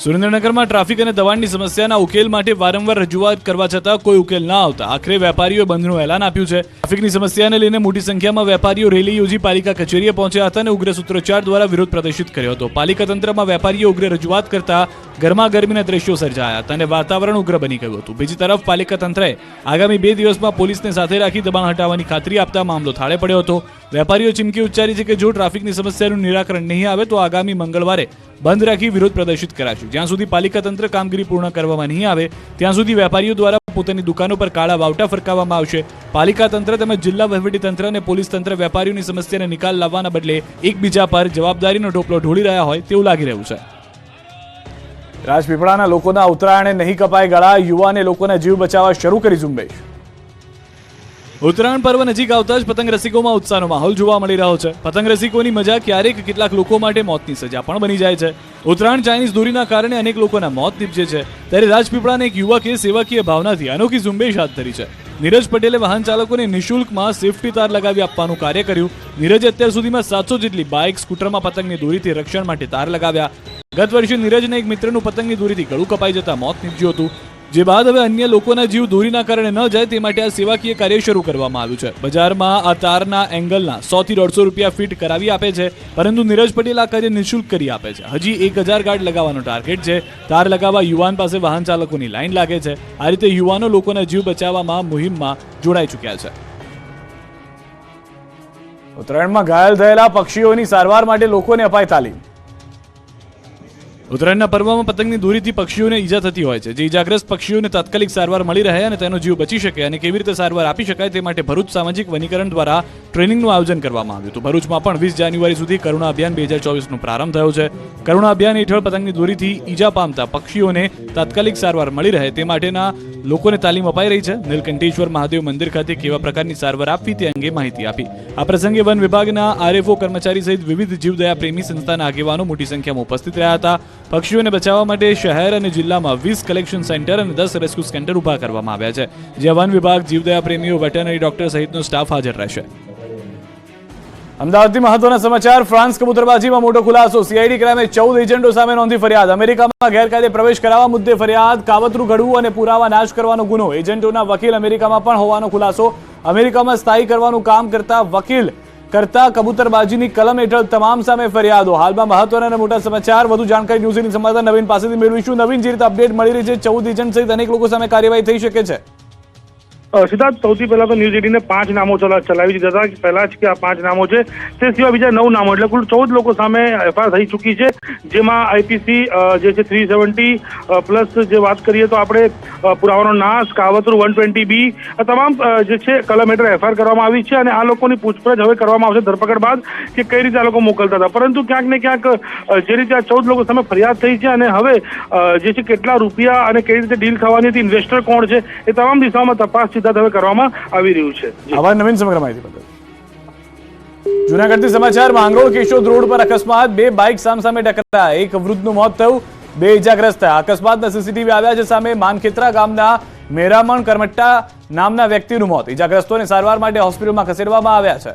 સુરેન્દ્રનગરમાં ટ્રાફિક અને દબાણની સમસ્યાના ઉકેલ માટે વારંવાર રજૂઆત કરવા છતાં કોઈ ઉકેલ ન આવતા આખરે વેપારીઓએ બંધનું એલાન આપ્યું છે. ટ્રાફિકની સમસ્યાને લઈને મોટી સંખ્યામાં વેપારીઓ રેલી યોજી પાલિકા કચેરીએ પહોંચ્યા હતા અને ઉગ્ર સૂત્રોચ્ચાર દ્વારા વિરોધ પ્રદર્શિત કર્યો હતો. પાલિકા તંત્રમાં વેપારીઓ ઉગ્ર રજૂઆત કરતા ગરમાગરમીના દ્રશ્યો સર્જાયા હતા અને વાતાવરણ ઉગ્ર બની ગયું હતું. બીજી તરફ પાલિકા તંત્રએ આગામી 2 દિવસમાં પોલીસને સાથે રાખી દબાણ હટાવવાની ખાતરી આપતા મામલો થાળે પડ્યો હતો. વેપારીઓ ચીમકી ઉચ્ચારી છે કે જો ટ્રાફિકની સમસ્યાનું નિરાકરણ નહીં આવે તો આગામી મંગળવારે બંધ રાખી વિરોધ પ્રદર્શિત કરાશે. જ્યાં સુધી પાલિકા તંત્ર કામગીરી પૂર્ણ કરવામાં નહીં આવે ત્યાં સુધી વેપારીઓ દ્વારા પોતાની દુકાનો પર કાળા વાવટા ફરકાવવામાં આવશે. પાલિકા તંત્ર તેમજ જિલ્લા વહીવટી તંત્ર અને પોલીસ તંત્ર વેપારીઓની સમસ્યાને નિકાલ લાવવાના બદલે એકબીજા પર જવાબદારીનો ટોપલો ઢોળી રહ્યા હોય તેવું લાગી રહ્યું છે. રાજપીપળાના લોકોના ઉત્તરાયણે નહીં કપાય ગળા. યુવાને લોકોના જીવ બચાવવા શરૂ કરી ઝુંબેશ. ઉત્તરાયણ પર્વ નજીક આવતા જ પતંગ રસિકોમાં ઉત્સાહનો માહોલ જોવા મળી રહ્યો છે. પતંગ રસિકોની મજા ક્યારેક કેટલાક લોકો માટે મોતની સજા પણ બની જાય છે. ઉત્તરાયણ ચાઇનીઝ દોરીના કારણે અનેક લોકોના મોત નીપજે છે, ત્યારે રાજપીપળાના એક યુવકે સેવાકીય ભાવનાથી અનોખી ઝુંબેશ હાથ ધરી છે. નીરજ પટેલે વાહન ચાલકોને નિઃશુલ્કમાં સેફટી તાર લગાવી આપવાનું કાર્ય કર્યું. નીરજે અત્યાર સુધીમાં 700 જેટલી બાઇક, સ્કૂટરમાં પતંગની દોરીથી રક્ષણ માટે તાર લગાવ્યા. ગત વર્ષે નીરજના એક મિત્રનું પતંગની દોરીથી ગળું કપાઈ જતા મોત નીપજ્યું હતું. જે બાદ હવે અન્ય લોકોના જીવ દોરીના કારણે ન જાય તે માટે આ સેવાકીય કાર્ય શરૂ કરવામાં આવ્યું છે. બજારમાં આ તારના એંગલના 100 થી 150 રૂપિયા ફીટ કરાવી આપે છે, પરંતુ નીરજ પટેલ આ કાર્ય નિઃશુલ્ક કરી આપે છે. હજી 1000 ગાર્ડ લગાવવાનો ટાર્ગેટ છે. તાર લગાવવા યુવાન પાસે વાહન ચાલકોની લાઈન લાગે છે. આ રીતે યુવાનો લોકોના જીવ બચાવવામાં મુહિમમાં જોડાઈ ચૂક્યા છે. ઉત્તરાયણમાં ઘાયલ થયેલા પક્ષીઓની સારવાર માટે લોકોને અપાય તાલીમ. ઉત્તરાયણના પર્વમાં પતંગની દોરીથી પક્ષીઓને ઈજા થતી હોય છે. જે ઈજાગ્રસ્ત પક્ષીઓને તાત્કાલિક સારવાર મળી રહે અને તેનો જીવ બચી શકે અને કેવી રીતે સારવાર આપી શકાય તે માટે ભરૂચ સામાજિક વનીકરણ દ્વારા ટ્રેનિંગનું આયોજન કરવામાં આવ્યું હતું. ભરૂચમાં પણ 20 જાન્યુઆરી સુધી કરુણા અભિયાન 2024નો પ્રારંભ થયો છે. કરુણા અભિયાન હેઠળ પતંગની દોરીથી ઈજા પામતા પક્ષીઓને તાત્કાલિક સારવાર મળી રહે તે માટેના લોકોને તાલીમ અપાઈ રહી છે. નીલકંઠેશ્વર મહાદેવ મંદિર ખાતે કેવા પ્રકારની સારવાર આપવી તે અંગે માહિતી આપી. આ પ્રસંગે વન વિભાગના આરએફઓ કર્મચારી સહિત વિવિધ જીવદયા પ્રેમી સંસ્થાના આગેવાનો મોટી સંખ્યામાં ઉપસ્થિત રહ્યા હતા. પક્ષીઓને બચાવવા માટે શહેર અને જિલ્લામાં 20 કલેક્શન સેન્ટર અને 10 રેસ્ક્યુ સેન્ટર ઉભા કરવામાં આવ્યા છે, જ્યાં વન વિભાગ, જીવદયા પ્રેમીઓ, વેટરનરી ડોક્ટર સહિતનો સ્ટાફ હાજર રહેશે. અમદાવાદથી મહત્વના સમાચાર. ફ્રાન્સ કબૂતરબાજીમાં મોટો ખુલાસો. સીઆઈડી ક્રાઇમે 14 એજન્ટો સામે નોંધી ફરિયાદ. અમેરિકામાં ગેરકાયદે પ્રવેશ કરાવવા મુદ્દે ફરિયાદ. કાવતરું ઘડવું અને પુરાવા નાશ કરવાનો ગુનો. એજન્ટોના વકીલ અમેરિકામાં પણ હોવાનો ખુલાસો. અમેરિકામાં સ્થાયી કરવાનું કામ કરતા વકીલ કરતા કબૂતરબાજીની કલમ હેઠળ તમામ સામે ફરિયાદો. હાલમાં મહત્વના અને મોટા સમાચાર. વધુ જાણકારી ન્યૂઝ 18 સંવાદદાતા નવીન પાસેથી મેળવીશું. નવીન, જે રીતે અપડેટ મળી રહી છે, 14 એજન્ટ સહિત અનેક લોકો સામે કાર્યવાહી થઈ શકે છે. સિદ્ધાર્થ, સૌથી પહેલા તો ન્યૂઝ 18 5 નામો ચલાવી દીધા હતા પહેલા જ કે આ 5 નામો છે. તે સિવાય બીજા 9 નામો, એટલે કુલ 14 લોકો સામે એફઆઈઆર થઈ ચૂકી છે. જેમાં આઈપીસી જે છે 370 પ્લસ જે વાત કરીએ તો આપણે પુરાવાનો નાશ, કાવતરું 120B આ તમામ જે છે કલમ હેઠળ એફઆઈઆર કરવામાં આવી છે. અને આ લોકોની પૂછપરછ હવે કરવામાં આવશે ધરપકડ બાદ કે કઈ રીતે આ લોકો મોકલતા હતા. પરંતુ ક્યાંક ને ક્યાંક જે રીતે આ 14 લોકો સામે ફરિયાદ થઈ છે અને હવે જે છે કેટલા રૂપિયા અને કઈ રીતે ડીલ થવાની હતી, ઇન્વેસ્ટર કોણ છે, એ તમામ દિશાઓમાં તપાસ હવે કરવામાં આવી રહ્યું છે. આભાર નવીન, સમગ્ર માહિતી બદલ. જૂનાગઢથી સમાચાર. માંગરોળ કેશોદ રોડ પર અકસ્માત. 2 બાઇક સામસામે ટકરાયા. એક વૃદ્ધનું મોત થયું, 2 ઇજાગ્રસ્ત થયા. અકસ્માતના સીસીટીવી આવ્યા છે સામે. માનખેત્રા ગામના મેરામણ કરમટ્ટા નામના વ્યક્તિનું મોત. ઇજાગ્રસ્તોને સારવાર માટે હોસ્પિટલમાં ખસેડવામાં આવ્યા છે.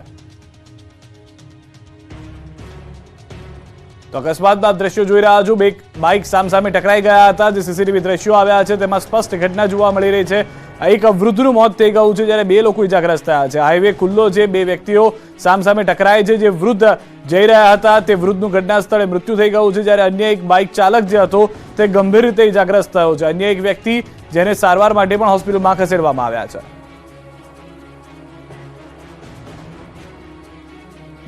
તો અકસ્માતના દ્રશ્યો જોઈ રહ્યા છો. 2 બાઇક સામસામે ટકરાઈ ગયા હતા. જે સીસીટીવી દ્રશ્યો આવ્યા છે તેમાં સ્પષ્ટ ઘટના જોવા મળી રહી છે. એક વૃદ્ધનું મોત થઈ ગયું છે, જ્યારે 2 લોકો ઇજાગ્રસ્ત થયા છે. હાઈવે ખુલ્લો છે, 2 વ્યક્તિઓ સામસામે ટકરાય છે. જે વૃદ્ધ જઈ રહ્યા હતા તે વૃદ્ધનું ઘટના સ્થળે મૃત્યુ થઈ ગયું છે, જ્યારે અન્ય એક બાઇક ચાલક જે હતો તે ગંભીર રીતે ઇજાગ્રસ્ત થયો છે. અન્ય એક વ્યક્તિ જેને સારવાર માટે પણ હોસ્પિટલમાં ખસેડવામાં આવ્યા છે.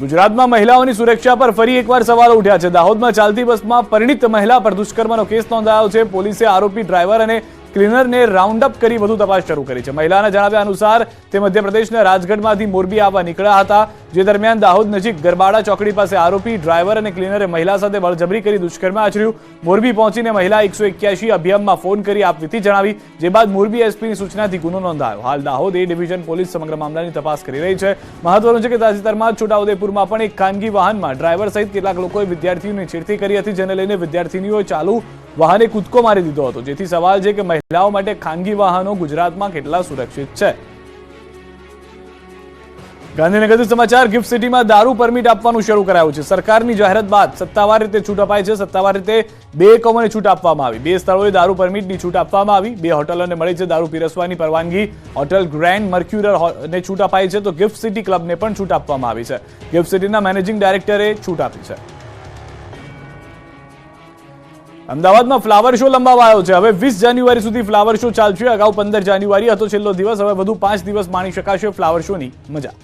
ગુજરાતમાં મહિલાઓની સુરક્ષા પર ફરી એકવાર સવાલો ઉઠ્યા છે. દાહોદમાં ચાલતી બસમાં પરિણીત મહિલા પર દુષ્કર્મનો કેસ નોંધાયો છે. પોલીસે આરોપી ડ્રાઈવર અને ક્લીનરને રાઉન્ડ અપ કરી વધુ તપાસ શરૂ કરી છે. મહિલાના જણાવ્યા અનુસાર તે મધ્યપ્રદેશના રાજગઢમાંથી મોરબી આવવા નીકળ્યા હતા. જે દરમિયાન દાહોદ નજીક ગરબાડા ચોકડી પાસે આરોપી ડ્રાઈવર અને ક્લીનરે મહિલા સાથે બળજબરી કરી દુષ્કર્મ આચર્યું. મોરબી પહોંચીને મહિલા 181 અભિયાનમાં ફોન કરી આપવીતી જણાવી. જે બાદ મોરબી એસપીની સૂચનાથી ગુનો નોંધાયો. હાલ દાહોદ એ ડિવિઝન પોલીસ સમગ્ર મામલાની તપાસ કરી રહી છે. મહત્વનું છે કે તાજેતરમાં છોટાઉદેપુરમાં પણ એક ખાનગી વાહનમાં ડ્રાઈવર સહિત કેટલાક લોકોએ વિદ્યાર્થીઓની છેડતી કરી હતી, જેને લઈને વિદ્યાર્થીનીઓએ ચાલુ વાહને કૂદકો મારી દીધો હતો. જેથી સવાલ છે કે મહિલાઓ માટે ખાનગી વાહનો ગુજરાતમાં કેટલા સુરક્ષિત છે. ગાંધીનગરથી સમાચાર. ગિફ્ટ સિટીમાં દારૂ પરમિટ આપવાનું શરૂ કરાયું છે. સરકારની જાહેરાત બાદ સત્તાવાર રીતે છૂટ અપાય છે. સત્તાવાર રીતે 2 એકમોને છૂટ આપવામાં આવી. 2 સ્થળોએ દારૂ પરમિટની છૂટ આપવામાં આવી. 2 હોટલોને મળી છે દારૂ પીરસવાની પરવાનગી. હોટલ ગ્રેન્ડ મર્ક્યુરને છૂટ અપાઈ છે, તો ગિફ્ટ સિટી ક્લબને પણ છૂટ આપવામાં આવી છે. ગિફ્ટ સિટીના મેનેજિંગ ડાયરેક્ટરે છૂટ આપી છે. અમદાવાદમાં ફ્લાવર શો લંબાવાયો છે. હવે 20 જાન્યુઆરી સુધી ફ્લાવર શો ચાલશે. અગાઉ 15 જાન્યુઆરી હતો છેલ્લો દિવસ. હવે વધુ 5 દિવસ માણી શકાશે ફ્લાવર શોની મજા.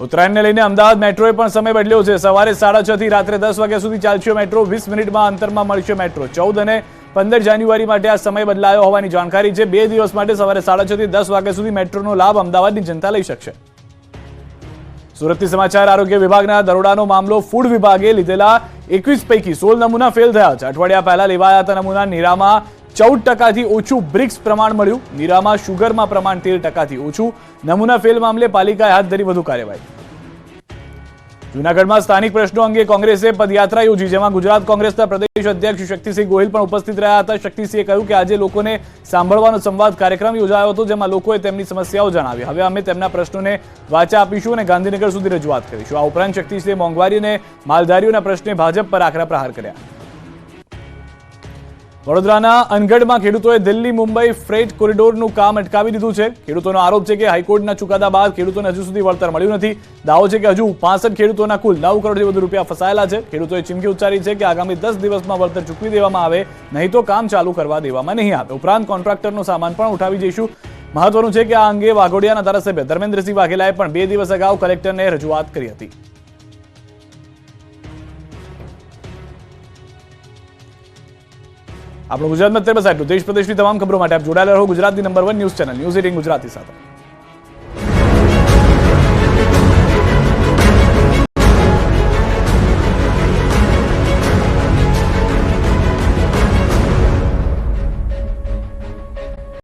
ઉત્તરાયણને લઈને અમદાવાદ મેટ્રોએ પણ સમય બદલ્યો છે. સવારે 6:30 થી રાત્રે 10 વાગ્યા સુધી ચાલશે મેટ્રો. 20 મિનિટમાં અંતરમાં મળશે મેટ્રો. 14 અને 15 જાન્યુઆરી માટે આ સમય બદલાયો હોવાની જાણકારી છે. 2 દિવસ માટે સવારે 6:30 થી 10 વાગ્યા સુધી મેટ્રોનો લાભ અમદાવાદની જનતા લઈ શકશે. સુરતથી સમાચાર. આરોગ્ય વિભાગના દરોડાનો મામલો. ફૂડ વિભાગે લીધેલા 21 પૈકી 16 નમૂના ફેલ થયા છે. અઠવાડિયા પહેલા લેવાયા હતા નમૂના. નીરામાં 14% ઓછું બ્રિક્સ પ્રમાણ મળ્યું. નીરામાં શુગરમાં પ્રમાણ 13% ઓછું. નમૂના ફેલ મામલે પાલિકાએ હાથ ધરી વધુ કાર્યવાહી. જૂનાગઢમાં સ્થાનિક પ્રશ્નો અંગે કોંગ્રેસે પદયાત્રા યોજી, જેમાં ગુજરાત કોંગ્રેસના પ્રદેશ અધ્યક્ષ શક્તિસિંહ ગોહિલ પણ ઉપસ્થિત રહ્યા હતા. શક્તિસિંહે કહ્યું કે આજે લોકોને સાંભળવાનો સંવાદ કાર્યક્રમ યોજાયો હતો, જેમાં લોકોએ તેમની સમસ્યાઓ જણાવી. હવે અમે તેમના પ્રશ્નોને વાચા આપીશું અને ગાંધીનગર સુધી રજૂઆત કરીશું. આ ઉપરાંત શક્તિસિંહે મોંઘવારી અને માલધારીઓના પ્રશ્ને ભાજપ પર આકરા પ્રહાર કર્યા. વડોદરાના અનગઢમાં ખેડૂતોએ દિલ્હી મુંબઈ ફ્રેટ કોરિડોરનું કામ અટકાવી દીધું છે. ખેડૂતોનો આરોપ છે કે હાઈકોર્ટના ચુકાદા બાદ ખેડૂતોને હજુ સુધી વળતર મળ્યું નથી. દાવો છે કે હજુ 65 ખેડૂતોના કુલ 9 કરોડથી વધુ રૂપિયા ફસાયેલા છે. ખેડૂતોએ ચીમકી ઉચ્ચારી છે કે આગામી 10 દિવસમાં વળતર ચૂકવી દેવામાં આવે, નહીં તો કામ ચાલુ કરવા દેવામાં નહીં આવે. ઉપરાંત કોન્ટ્રાક્ટરનો સામાન પણ ઉઠાવી જઈશું. મહત્વનું છે કે આ અંગે વાઘોડિયાના ધારાસભ્ય ધર્મેન્દ્રસિંહ વાઘેલાએ પણ 2 દિવસ અગાઉ કલેક્ટરને રજૂઆત કરી હતી. આપણું ગુજરાતમાં અત્યારે બસ આટલું. દેશ પ્રદેશની તમામ ખબરો માટે આપ જોડાયેલા રહો ગુજરાતની number 1 news channel news 18 Gujarati સાથે.